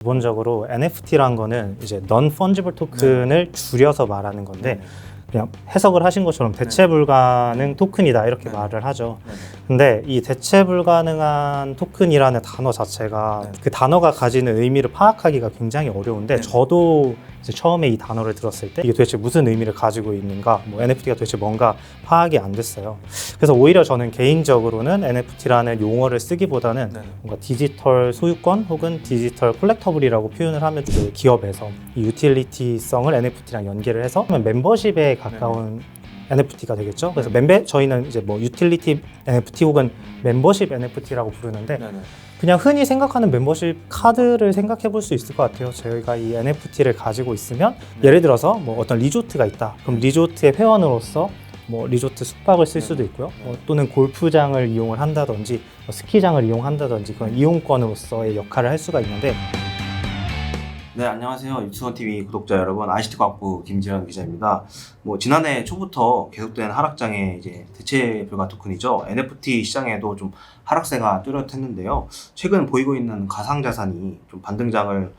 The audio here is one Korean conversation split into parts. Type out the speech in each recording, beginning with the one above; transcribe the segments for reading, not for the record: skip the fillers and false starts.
기본적으로 NFT란 거는 이제 Non-Fungible 토큰을 줄여서 말하는 건데 그냥 해석을 하신 것처럼 대체 불가능 토큰이다 이렇게 말을 하죠. 근데 이 대체 불가능한 토큰이라는 단어 자체가 그 단어가 가지는 의미를 파악하기가 굉장히 어려운데 저도 이제 처음에 이 단어를 들었을 때 이게 도대체 무슨 의미를 가지고 있는가, 뭐 NFT가 도대체 뭔가 파악이 안 됐어요. 그래서 오히려 저는 개인적으로는 NFT라는 용어를 쓰기보다는 뭔가 디지털 소유권 혹은 디지털 콜렉터블이라고 표현을 하면 그 기업에서 이 유틸리티성을 NFT랑 연계를 해서 멤버십에 가까운 NFT가 되겠죠. 그래서 저희는 이제 뭐 유틸리티 NFT 혹은 멤버십 NFT라고 부르는데 그냥 흔히 생각하는 멤버십 카드를 생각해 볼 수 있을 것 같아요. 저희가 이 NFT를 가지고 있으면 예를 들어서 뭐 어떤 리조트가 있다. 그럼 리조트의 회원으로서 뭐 리조트 숙박을 쓸 수도 있고요. 또는 골프장을 이용을 한다든지 스키장을 이용한다든지 그런 이용권으로서의 역할을 할 수가 있는데 네, 안녕하세요. 유튜버TV 구독자 여러분, ICT과학부 김지현 기자입니다. 뭐 지난해 초부터 계속된 하락장의 이제 대체 불가 토큰이죠. NFT 시장에도 좀 하락세가 뚜렷했는데요. 최근 보이고 있는 가상자산이 좀 반등장을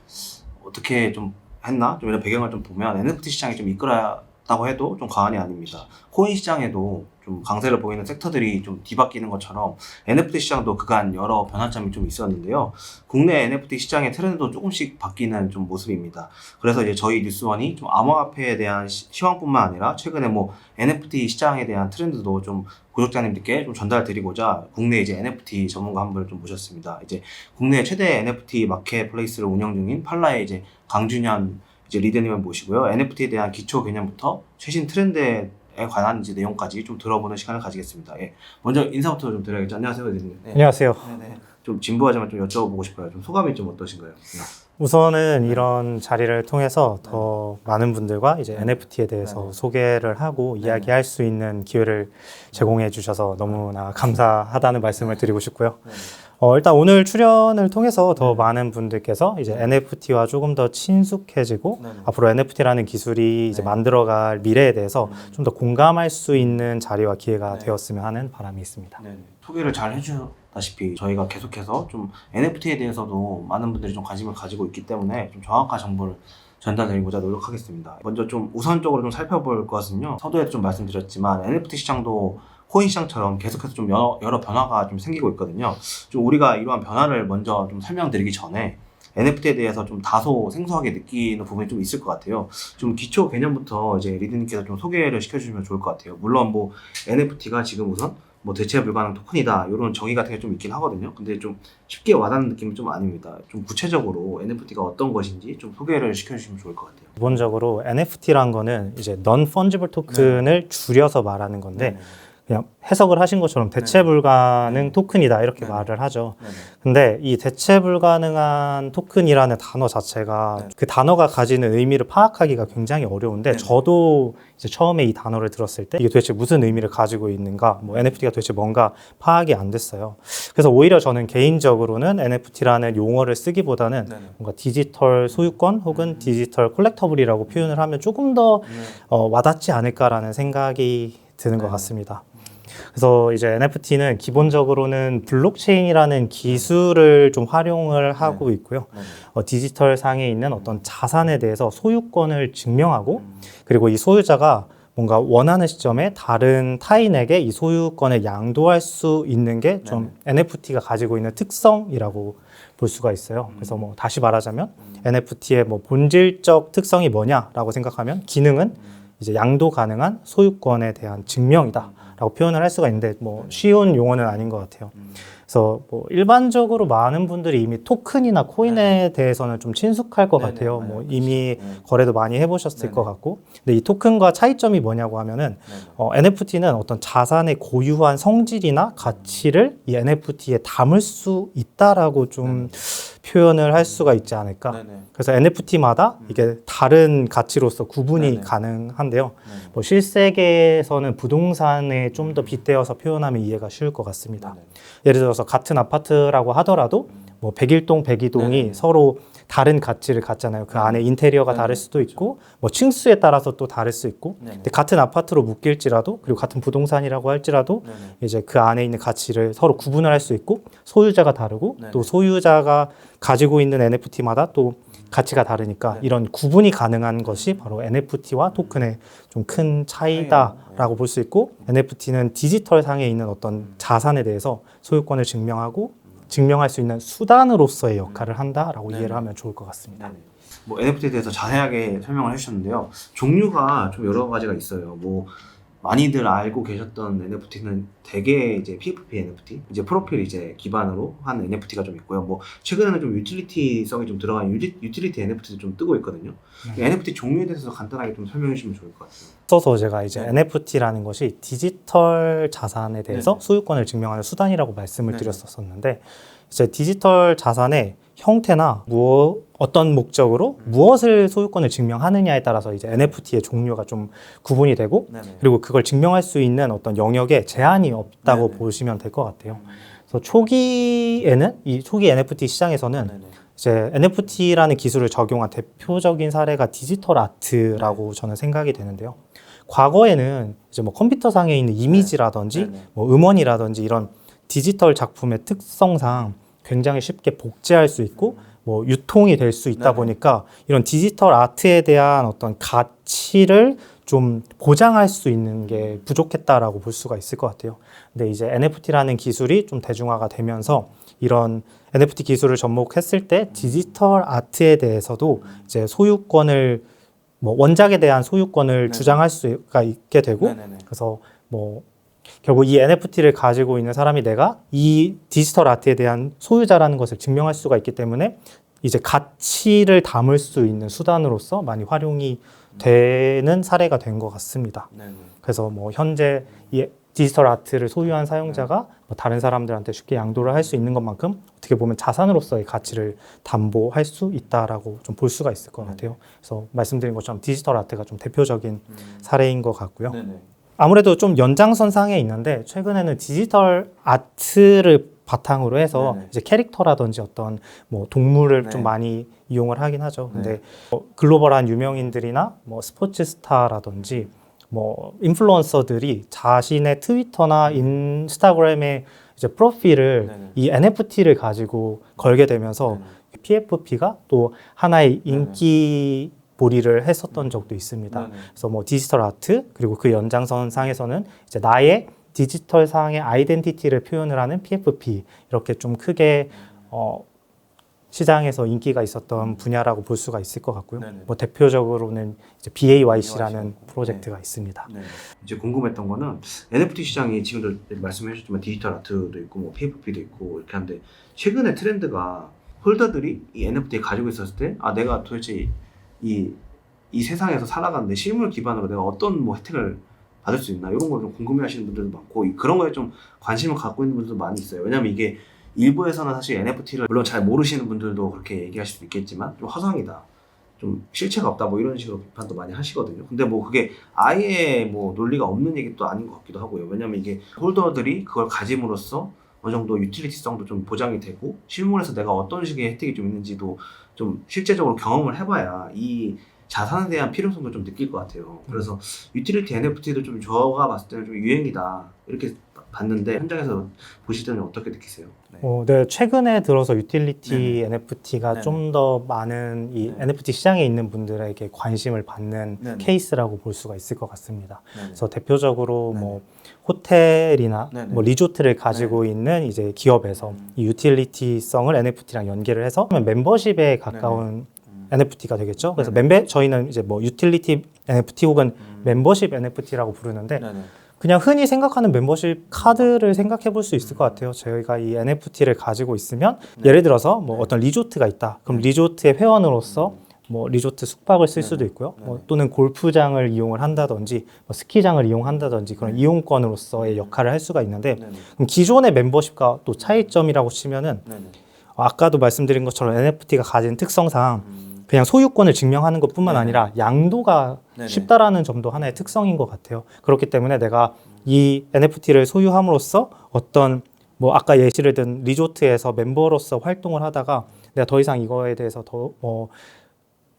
어떻게 좀 했나? 좀 이런 배경을 좀 보면 NFT 시장이 좀 이끌었다고 해도 좀 과언이 아닙니다. 코인 시장에도 좀 강세를 보이는 섹터들이 좀 뒤바뀌는 것처럼 NFT 시장도 그간 여러 변화점이 좀 있었는데요. 국내 NFT 시장의 트렌드도 조금씩 바뀌는 좀 모습입니다. 그래서 이제 저희 뉴스원이 좀 암호화폐에 대한 시황뿐만 아니라 최근에 뭐 NFT 시장에 대한 트렌드도 좀 구독자님들께 좀 전달드리고자 국내 이제 NFT 전문가 한 분을 좀 모셨습니다. 이제 국내 최대 NFT 마켓플레이스를 운영 중인 팔라의 이제 강준현 이제 리더님을 모시고요. NFT에 대한 기초 개념부터 최신 트렌드에 관한 이제 내용까지 좀 들어보는 시간을 가지겠습니다. 예. 먼저 인사부터 좀 드려야겠죠. 안녕하세요, 리더님. 네. 안녕하세요. 네네. 좀 진부하지만 좀 여쭤보고 싶어요. 좀 소감이 좀 어떠신가요? 네. 우선은 이런 자리를 통해서 더 많은 분들과 이제 NFT에 대해서 소개를 하고 이야기할 수 있는 기회를 제공해 주셔서 너무나 감사하다는 말씀을 드리고 싶고요. 일단 오늘 출연을 통해서 더 많은 분들께서 이제 NFT와 조금 더 친숙해지고 앞으로 NFT라는 기술이 이제 만들어갈 미래에 대해서 좀 더 공감할 수 있는 자리와 기회가 되었으면 하는 바람이 있습니다. 소개를 잘 해주셨다시피 저희가 계속해서 좀 NFT에 대해서도 많은 분들이 좀 관심을 가지고 있기 때문에 좀 정확한 정보를 전달드리고자 노력하겠습니다. 먼저 좀 우선적으로 좀 살펴볼 것은요. 서두에도 좀 말씀드렸지만 NFT 시장도 코인 시장처럼 계속해서 좀 여러 변화가 좀 생기고 있거든요. 좀 우리가 이러한 변화를 먼저 좀 설명드리기 전에 NFT에 대해서 좀 다소 생소하게 느끼는 부분이 좀 있을 것 같아요. 좀 기초 개념부터 이제 리드님께서 좀 소개를 시켜주시면 좋을 것 같아요. 물론 뭐 NFT가 지금 우선 뭐 대체 불가능 토큰이다 이런 정의 같은 게 좀 있긴 하거든요. 근데 좀 쉽게 와닿는 느낌은 좀 아닙니다. 좀 구체적으로 NFT가 어떤 것인지 좀 소개를 시켜주시면 좋을 것 같아요. 기본적으로 NFT란 거는 이제 Non-Fungible 토큰을 줄여서 말하는 건데 그냥 해석을 하신 것처럼 대체 불가능 토큰이다 이렇게 말을 하죠. 근데 이 대체 불가능한 토큰이라는 단어 자체가 그 단어가 가지는 의미를 파악하기가 굉장히 어려운데 저도 이제 처음에 이 단어를 들었을 때 이게 도대체 무슨 의미를 가지고 있는가, 뭐 NFT가 도대체 뭔가 파악이 안 됐어요. 그래서 오히려 저는 개인적으로는 NFT라는 용어를 쓰기보다는 뭔가 디지털 소유권 혹은 디지털 콜렉터블이라고 표현을 하면 조금 더 와닿지 않을까라는 생각이 드는 것 같습니다. 그래서 이제 NFT는 기본적으로는 블록체인이라는 기술을 좀 활용을 하고 있고요. 디지털 상에 있는 어떤 자산에 대해서 소유권을 증명하고 그리고 이 소유자가 뭔가 원하는 시점에 다른 타인에게 이 소유권을 양도할 수 있는 게 좀 NFT가 가지고 있는 특성이라고 볼 수가 있어요. 그래서 뭐 다시 말하자면 NFT의 뭐 본질적 특성이 뭐냐라고 생각하면 기능은 이제 양도 가능한 소유권에 대한 증명이다. 라고 표현을 할 수가 있는데 뭐 쉬운 용어는 아닌 것 같아요. 그래서 뭐 일반적으로 많은 분들이 이미 토큰이나 코인에 대해서는 좀 친숙할 것 같아요. 뭐 이미 거래도 많이 해보셨을 것 같고. 근데 이 토큰과 차이점이 뭐냐고 하면은 NFT는 어떤 자산의 고유한 성질이나 가치를 이 NFT에 담을 수 있다라고 좀 표현을 할 수가 있지 않을까. 그래서 NFT마다 이게 다른 가치로서 구분이 가능한데요. 뭐 실세계에서는 부동산에 좀 더 빗대어서 표현하면 이해가 쉬울 것 같습니다. 예를 들어서 같은 아파트라고 하더라도 뭐 101동, 102동이 서로 다른 가치를 갖잖아요. 그 네. 안에 인테리어가 네, 다를 네. 수도 있고 뭐 층수에 따라서 또 다를 수 있고 네네. 근데 같은 아파트로 묶일지라도 그리고 같은 부동산이라고 할지라도 네네. 이제 그 안에 있는 가치를 서로 구분을 할 수 있고 소유자가 다르고 네네. 또 소유자가 가지고 있는 NFT마다 또 가치가 다르니까 네. 이런 구분이 가능한 것이 바로 NFT와 토큰의 좀 큰 차이다라고 볼 수 있고 NFT는 디지털 상에 있는 어떤 자산에 대해서 소유권을 증명하고 증명할 수 있는 수단으로서의 역할을 한다라고 네네. 이해를 하면 좋을 것 같습니다. 네네. 뭐 NFT에 대해서 자세하게 설명을 해주셨는데요. 종류가 좀 여러 가지가 있어요. 뭐 많이들 알고 계셨던 NFT는 대개 이제 PFP NFT, 이제 프로필 이제 기반으로 한 NFT가 좀 있고요. 뭐 최근에는 좀 유틸리티성이 좀 들어간 유틸리티 NFT도 좀 뜨고 있거든요. NFT 종류에 대해서 간단하게 좀 설명해 주시면 좋을 것 같아요. 써서 제가 이제 네. NFT라는 것이 디지털 자산에 대해서 네. 소유권을 증명하는 수단이라고 말씀을 네. 드렸었는데 이제 디지털 자산의 형태나 어떤 목적으로 무엇을 소유권을 증명하느냐에 따라서 이제 NFT의 종류가 좀 구분이 되고 네네. 그리고 그걸 증명할 수 있는 어떤 영역에 제한이 없다고 네네. 보시면 될 것 같아요. 그래서 초기에는 이 초기 NFT 시장에서는 네네. 이제 NFT라는 기술을 적용한 대표적인 사례가 디지털 아트라고 저는 생각이 되는데요. 과거에는 이제 뭐 컴퓨터상에 있는 이미지라든지 네네. 뭐 음원이라든지 이런 디지털 작품의 특성상 굉장히 쉽게 복제할 수 있고 뭐 유통이 될 수 있다 네네. 보니까 이런 디지털 아트에 대한 어떤 가치를 좀 보장할 수 있는 게 부족했다라고 볼 수가 있을 것 같아요. 근데 이제 NFT라는 기술이 좀 대중화가 되면서 이런 NFT 기술을 접목했을 때 디지털 아트에 대해서도 이제 소유권을 뭐 원작에 대한 소유권을 네네. 주장할 수가 있게 되고 네네네. 그래서 뭐 결국 이 NFT를 가지고 있는 사람이 내가 이 디지털 아트에 대한 소유자라는 것을 증명할 수가 있기 때문에 이제 가치를 담을 수 있는 수단으로서 많이 활용이 되는 사례가 된 것 같습니다. 네네. 그래서 뭐 현재 이 디지털 아트를 소유한 사용자가 뭐 다른 사람들한테 쉽게 양도를 할 수 있는 것만큼 어떻게 보면 자산으로서의 가치를 담보할 수 있다라고 좀 볼 수가 있을 것 같아요. 그래서 말씀드린 것처럼 디지털 아트가 좀 대표적인 사례인 것 같고요. 네네. 아무래도 좀 연장선상에 있는데 최근에는 디지털 아트를 바탕으로 해서 네네. 이제 캐릭터라든지 어떤 뭐 동물을 네. 좀 많이 이용을 하긴 하죠. 근데 네. 뭐 글로벌한 유명인들이나 뭐 스포츠 스타라든지 뭐 인플루언서들이 자신의 트위터나 인스타그램의 이제 프로필을 네네. 이 NFT를 가지고 걸게 되면서 네네. PFP가 또 하나의 네네. 인기 몰이를 했었던 적도 있습니다. 네네. 그래서 뭐 디지털 아트 그리고 그 연장선상에서는 이제 나의 디지털 상의 아이덴티티를 표현을 하는 PFP 이렇게 좀 크게 시장에서 인기가 있었던 분야라고 볼 수가 있을 것 같고요. 네네. 뭐 대표적으로는 이제 BAYC라는 BAYC. 프로젝트가 있습니다. 네. 이제 궁금했던 거는 NFT 시장이 지금도 말씀해 주셨지만 디지털 아트도 있고 뭐 PFP도 있고 이렇게 하는데 최근에 트렌드가 홀더들이 이 NFT 가지고 있었을 때 아 내가 도대체 이 세상에서 살아가는데 실물 기반으로 내가 어떤 뭐 혜택을 받을 수 있나 이런 걸 좀 궁금해하시는 분들도 많고 그런 거에 좀 관심을 갖고 있는 분들도 많이 있어요. 왜냐면 이게 일부에서는 사실 NFT를 물론 잘 모르시는 분들도 그렇게 얘기하실 수 있겠지만 좀 허상이다, 좀 실체가 없다 뭐 이런 식으로 비판도 많이 하시거든요. 근데 뭐 그게 아예 뭐 논리가 없는 얘기도 아닌 것 같기도 하고요. 왜냐면 이게 홀더들이 그걸 가짐으로써 어느 정도 유틸리티성도 좀 보장이 되고 실물에서 내가 어떤 식의 혜택이 좀 있는지도 좀 실제적으로 경험을 해봐야 이 자산에 대한 필요성도 좀 느낄 것 같아요. 그래서 유틸리티 NFT도 좀 저가 봤을 때는 좀 유행이다 이렇게 봤는데 현장에서 보실 때는 어떻게 느끼세요? 네. 네, 최근에 들어서 유틸리티 네네. NFT가 네네. 좀 더 많은 이 네. NFT 시장에 있는 분들에게 관심을 받는 네네. 케이스라고 볼 수가 있을 것 같습니다. 네네. 그래서 대표적으로 네네. 뭐 호텔이나 네네. 뭐 리조트를 가지고 있는 이제 기업에서 이 유틸리티성을 NFT랑 연계를 해서 멤버십에 가까운 NFT가 되겠죠. 그래서 저희는 이제 뭐 유틸리티 NFT 혹은 멤버십 NFT라고 부르는데 네네. 그냥 흔히 생각하는 멤버십 카드를 생각해 볼 수 있을 것 같아요. 저희가 이 NFT를 가지고 있으면 예를 들어서 뭐 어떤 리조트가 있다. 그럼 리조트의 회원으로서 뭐 리조트 숙박을 쓸 수도 있고요. 뭐 또는 골프장을 이용을 한다든지 뭐 스키장을 이용한다든지 그런 이용권으로서의 역할을 할 수가 있는데 네네. 그럼 기존의 멤버십과 또 차이점이라고 치면은 네네. 아까도 말씀드린 것처럼 NFT가 가진 특성상 그냥 소유권을 증명하는 것뿐만 네네. 아니라 양도가 네네. 쉽다라는 점도 하나의 특성인 것 같아요. 그렇기 때문에 내가 이 NFT를 소유함으로써 어떤 뭐 아까 예시를 든 리조트에서 멤버로서 활동을 하다가 내가 더 이상 이거에 대해서 더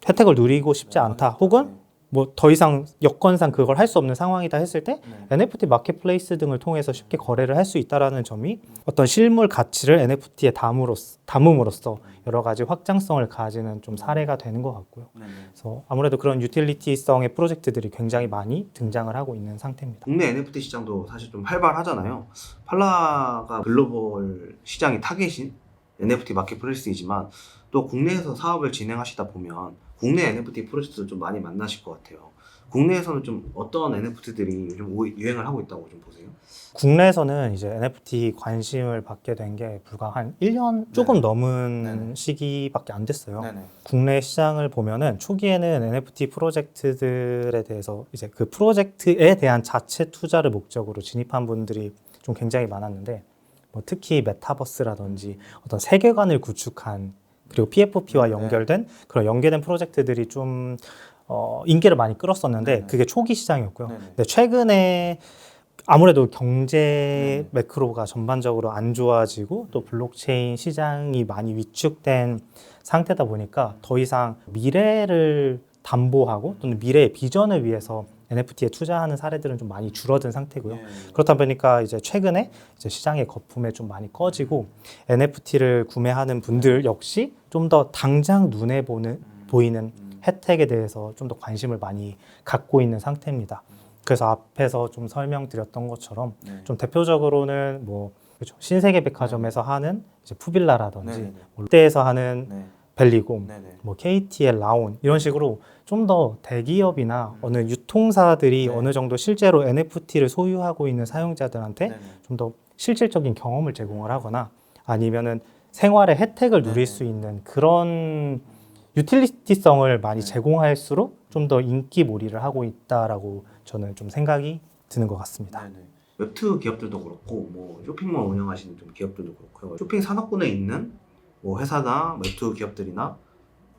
혜택을 누리고 싶지 않다. 혹은 뭐 더 이상 여건상 그걸 할 수 없는 상황이다 했을 때 NFT 마켓플레이스 등을 통해서 쉽게 거래를 할 수 있다라는 점이 어떤 실물 가치를 NFT에 담음으로써 여러 가지 확장성을 가지는 좀 사례가 되는 것 같고요. 그래서 아무래도 그런 유틸리티성의 프로젝트들이 굉장히 많이 등장을 하고 있는 상태입니다. 국내 NFT 시장도 사실 좀 활발하잖아요. 팔라가 글로벌 시장이 타겟인 NFT 마켓플레이스이지만 또 국내에서 사업을 진행하시다 보면 국내 NFT 프로젝트도 좀 많이 만나실 것 같아요. 국내에서는 좀 어떤 NFT들이 요즘 유행을 하고 있다고 좀 보세요? 국내에서는 이제 NFT 관심을 받게 된 게 불과 한 1년 조금 넘은 네네. 시기밖에 안 됐어요. 국내 시장을 보면은 초기에는 NFT 프로젝트들에 대해서 이제 그 프로젝트에 대한 자체 투자를 목적으로 진입한 분들이 좀 굉장히 많았는데 뭐 특히 메타버스라든지 어떤 세계관을 구축한 그리고 PFP와 연결된 그런 연계된 프로젝트들이 좀 인기를 많이 끌었었는데 그게 초기 시장이었고요. 근데 최근에 아무래도 경제 매크로가 전반적으로 안 좋아지고 또 블록체인 시장이 많이 위축된 상태다 보니까 더 이상 미래를 담보하고 또는 미래의 비전을 위해서 NFT에 투자하는 사례들은 좀 많이 줄어든 상태고요. 그렇다 보니까 이제 최근에 이제 시장의 거품에 좀 많이 꺼지고 NFT를 구매하는 분들 역시 좀 더 당장 눈에 보이는 혜택에 대해서 좀 더 관심을 많이 갖고 있는 상태입니다. 그래서 앞에서 좀 설명드렸던 것처럼 좀 대표적으로는 뭐 그렇죠. 신세계백화점에서 하는 이제 푸빌라라든지 롯데에서 하는 벨리곰, 뭐 KTL, 라온 이런 식으로 좀 더 대기업이나 어느 유통사들이 어느 정도 실제로 NFT를 소유하고 있는 사용자들한테 좀 더 실질적인 경험을 제공을 하거나 아니면은 생활의 혜택을 누릴 수 있는 그런 유틸리티성을 많이 제공할수록 좀 더 인기몰이를 하고 있다라고 저는 좀 생각이 드는 것 같습니다. 웹2 기업들도 그렇고 뭐 쇼핑몰 운영하시는 좀 기업들도 그렇고요. 쇼핑 산업군에 있는 뭐 회사나 웹2 기업들이나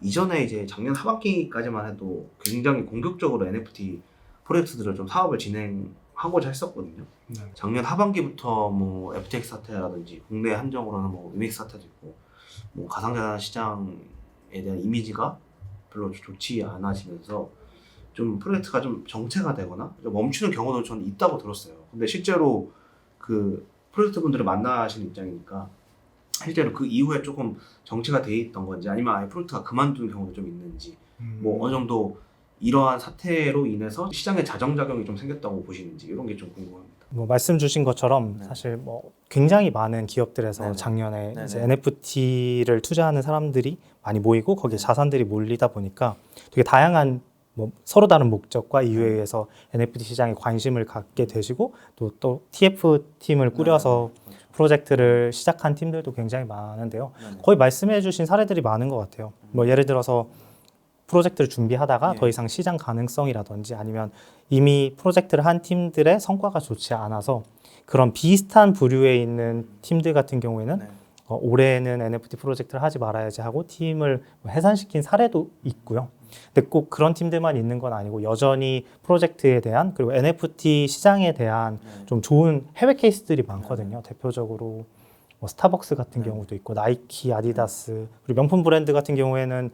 이전에 이제 작년 하반기까지만 해도 굉장히 공격적으로 NFT 프로젝트들을 좀 사업을 진행하고자 했었거든요. 작년 하반기부터 뭐 FTX 사태라든지 국내 한정으로는 뭐 위믹스 사태도 있고 뭐 가상자산 시장에 대한 이미지가 별로 좋지 않아지면서 좀 프로젝트가 좀 정체가 되거나 좀 멈추는 경우도 저는 있다고 들었어요. 근데 실제로 그 프로젝트 분들을 만나시는 입장이니까 실제로 그 이후에 조금 정체가 돼 있던 건지 아니면 아예 프로젝트가 그만둔 경우도 좀 있는지 뭐 어느 정도 이러한 사태로 인해서 시장에 자정작용이 좀 생겼다고 보시는지 이런 게 좀 궁금합니다. 뭐 말씀 주신 것처럼 사실 뭐 굉장히 많은 기업들에서 작년에 이제 NFT를 투자하는 사람들이 많이 모이고 거기에 자산들이 몰리다 보니까 되게 다양한 뭐 서로 다른 목적과 이유에 의해서 NFT 시장에 관심을 갖게 되시고 또 TF 팀을 꾸려서 프로젝트를 시작한 팀들도 굉장히 많은데요. 거의 말씀해 주신 사례들이 많은 것 같아요. 뭐 예를 들어서 프로젝트를 준비하다가 더 이상 시장 가능성이라든지 아니면 이미 프로젝트를 한 팀들의 성과가 좋지 않아서 그런 비슷한 부류에 있는 팀들 같은 경우에는 올해는 NFT 프로젝트를 하지 말아야지 하고 팀을 해산시킨 사례도 있고요. 근데 꼭 그런 팀들만 있는 건 아니고 여전히 프로젝트에 대한 그리고 NFT 시장에 대한 좀 좋은 해외 케이스들이 많거든요. 대표적으로 뭐 스타벅스 같은 경우도 있고 나이키, 아디다스 그리고 명품 브랜드 같은 경우에는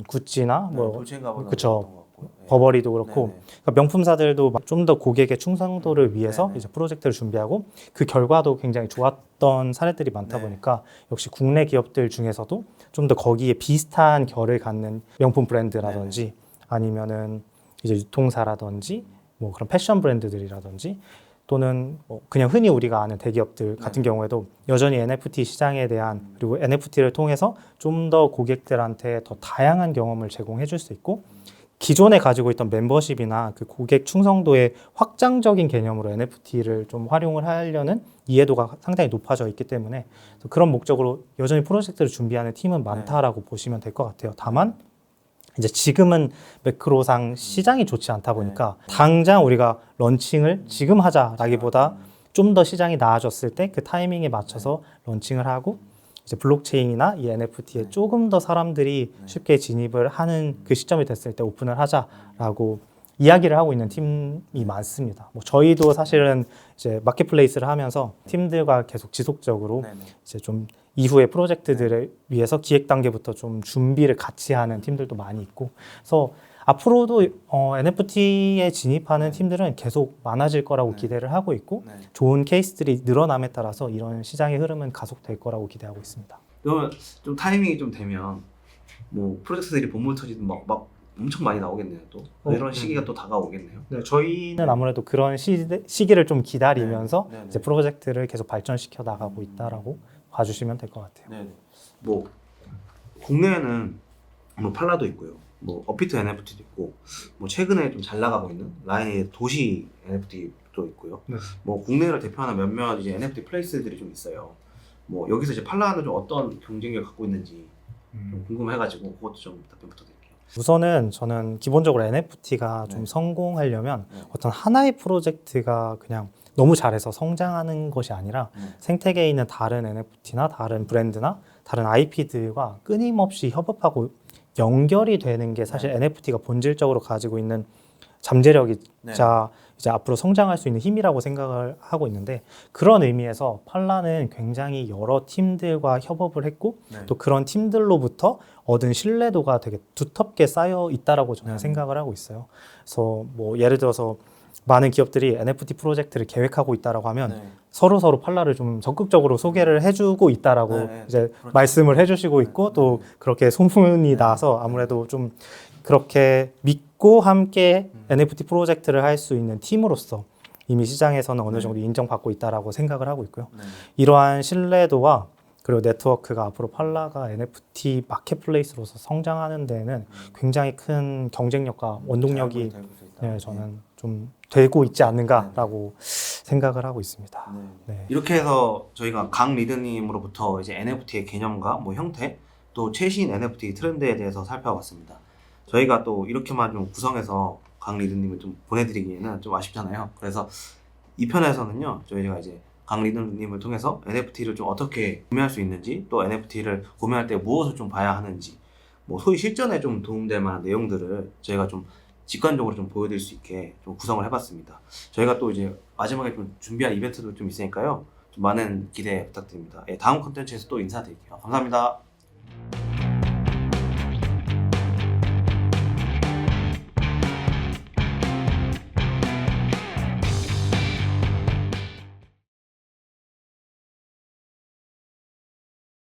구찌나 뭐 그쵸 버버리도 그렇고 그러니까 명품사들도 좀 더 고객의 충성도를 위해서 이제 프로젝트를 준비하고 그 결과도 굉장히 좋았던 사례들이 많다 보니까 역시 국내 기업들 중에서도 좀 더 거기에 비슷한 결을 갖는 명품 브랜드라든지 아니면은 이제 유통사라든지 뭐 그런 패션 브랜드들이라든지 또는 뭐 그냥 흔히 우리가 아는 대기업들 같은 경우에도 여전히 NFT 시장에 대한 그리고 NFT를 통해서 좀 더 고객들한테 더 다양한 경험을 제공해 줄 수 있고 기존에 가지고 있던 멤버십이나 그 고객 충성도의 확장적인 개념으로 NFT를 좀 활용을 하려는 이해도가 상당히 높아져 있기 때문에 그런 목적으로 여전히 프로젝트를 준비하는 팀은 많다라고 보시면 될 것 같아요. 다만 이제 지금은 매크로상 시장이 좋지 않다 보니까 당장 우리가 런칭을 지금 하자라기보다 좀 더 시장이 나아졌을 때 그 타이밍에 맞춰서 런칭을 하고 이제 블록체인이나 이 NFT에 조금 더 사람들이 쉽게 진입을 하는 그 시점이 됐을 때 오픈을 하자라고 이야기를 하고 있는 팀이 많습니다. 뭐 저희도 사실은 이제 마켓플레이스를 하면서 팀들과 계속 지속적으로 네네. 이제 좀 이후의 프로젝트들을 위해서 기획 단계부터 좀 준비를 같이 하는 팀들도 많이 있고, 그래서 앞으로도 NFT에 진입하는 팀들은 계속 많아질 거라고 네. 기대를 하고 있고, 네. 좋은 케이스들이 늘어남에 따라서 이런 시장의 흐름은 가속될 거라고 기대하고 있습니다. 그러면 좀 타이밍이 좀 되면 뭐 프로젝트들이 본물 터지든 막 엄청 많이 나오겠네요. 또 이런 시기가 또 다가오겠네요. 네, 저희는 아무래도 그런 시기를 좀 기다리면서 네. 네. 이제 프로젝트를 계속 발전시켜 나가고 있다라고 봐주시면 될 것 같아요. 네. 뭐 국내에는 뭐 팔라도 있고요. 뭐 업비트 NFT도 있고, 뭐 최근에 좀 잘 나가고 있는 라인의 도시 NFT도 있고요. 네. 뭐 국내를 대표하는 몇몇 이제 NFT 플레이스들이 좀 있어요. 뭐 여기서 이제 팔라는 좀 어떤 경쟁력을 갖고 있는지 좀 궁금해가지고 그것도 좀 답변 부탁드릴게요. 우선은 저는 기본적으로 NFT가 좀 네. 성공하려면 네. 어떤 하나의 프로젝트가 그냥 너무 잘해서 성장하는 것이 아니라 생태계에 있는 다른 NFT나 다른 브랜드나 다른 IP들과 끊임없이 협업하고 연결이 되는 게 사실 네. NFT가 본질적으로 가지고 있는 잠재력이자 이제 앞으로 성장할 수 있는 힘이라고 생각을 하고 있는데, 그런 의미에서 팔라는 굉장히 여러 팀들과 협업을 했고 네. 또 그런 팀들로부터 얻은 신뢰도가 되게 두텁게 쌓여 있다라고 저는 네. 생각을 하고 있어요. 그래서 뭐 예를 들어서 많은 기업들이 NFT 프로젝트를 계획하고 있다라고 하면 네. 서로 팔라를 좀 적극적으로 소개를 해주고 있다라고 네. 이제 그렇죠. 말씀을 해주시고 있고, 또 그렇게 소문이 네. 나서 아무래도 좀 그렇게 믿고 함께 NFT 프로젝트를 할 수 있는 팀으로서 이미 시장에서는 어느 정도 인정받고 있다라고 생각을 하고 있고요. 네. 이러한 신뢰도와 그리고 네트워크가 앞으로 팔라가 NFT 마켓플레이스로서 성장하는 데에는 굉장히 큰 경쟁력과 원동력이 네, 저는 좀 되고 있지 않는가라고 생각을 하고 있습니다. 네. 이렇게 해서 저희가 강 리더님으로부터 이제 NFT의 개념과 뭐 형태, 또 최신 NFT 트렌드에 대해서 살펴봤습니다. 저희가 또 이렇게만 좀 구성해서 강 리더님을 좀 보내드리기에는 좀 아쉽잖아요. 그래서 이 편에서는요, 저희가 이제 강 리더님을 통해서 NFT를 좀 어떻게 구매할 수 있는지, 또 NFT를 구매할 때 무엇을 좀 봐야 하는지, 뭐 소위 실전에 좀 도움될 만한 내용들을 저희가 좀 직관적으로 좀 보여드릴 수 있게 좀 구성을 해봤습니다. 저희가 또 이제 마지막에 좀 준비한 이벤트도 좀 있으니까요, 좀 많은 기대 부탁드립니다. 예, 다음 콘텐츠에서 또 인사드릴게요. 감사합니다.